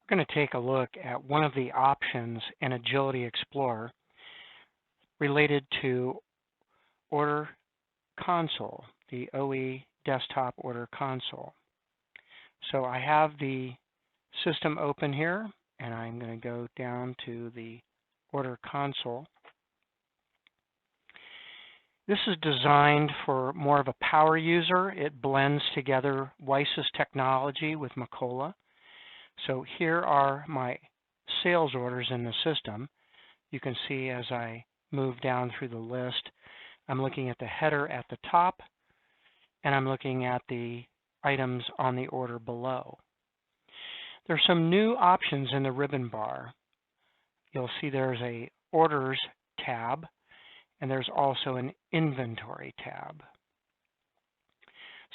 We're going to take a look at one of the options in Agility Explorer related to Order Console, the OE Desktop Order Console. So I have the system open here, and I'm going to go down to the Order Console. This is designed for more of a power user. It blends together WiSys technology with Macola. So here are my sales orders in the system. You can see as I move down through the list, I'm looking at the header at the top, and I'm looking at the items on the order below. There's some new options in the ribbon bar. You'll see there's a Orders tab, and there's also an Inventory tab.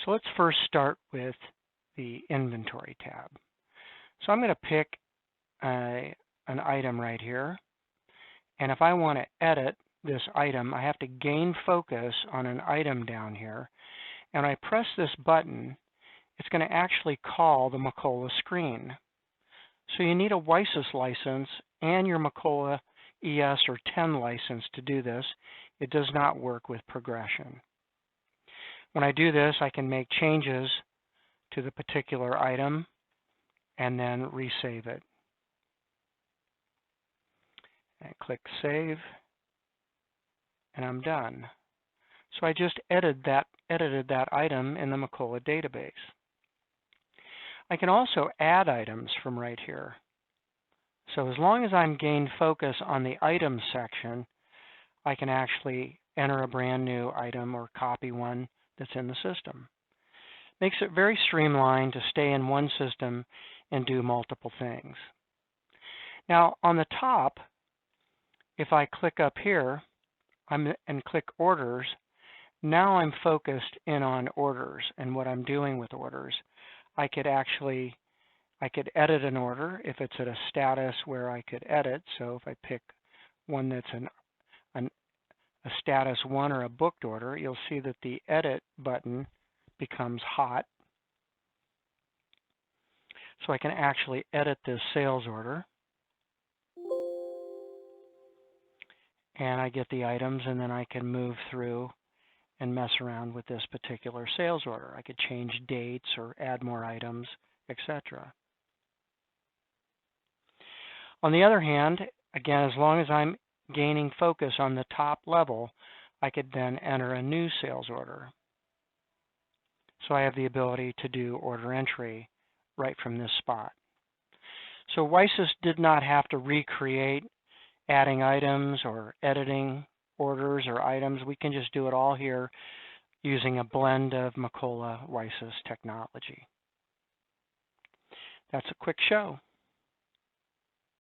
So let's first start with the Inventory tab. So I'm going to pick an item right here, and if I want to edit this item, I have to gain focus on an item down here, and when I press this button, it's going to actually call the Macola screen. So you need a WiSys license and your Macola ES or 10 license to do this. It does not work with progression. When I do this, I can make changes to the particular item and then resave it. And click Save, and I'm done. So I just edited that item in the Macola database. I can also add items from right here. So as long as I'm gained focus on the items section, I can actually enter a brand new item or copy one that's in the system. Makes it very streamlined to stay in one system and do multiple things. Now on the top, if I click up here and click Orders, now I'm focused in on orders and what I'm doing with orders. I could edit an order if it's at a status where I could edit. So if I pick one that's a status 1 or a booked order, you'll see that the Edit button becomes hot. So I can actually edit this sales order. And I get the items, and then I can move through and mess around with this particular sales order. I could change dates or add more items, etc. On the other hand, again, as long as I'm gaining focus on the top level, I could then enter a new sales order. So I have the ability to do order entry right from this spot. So WiSys did not have to recreate adding items or editing orders or items. We can just do it all here using a blend of Macola WiSys technology. That's a quick show.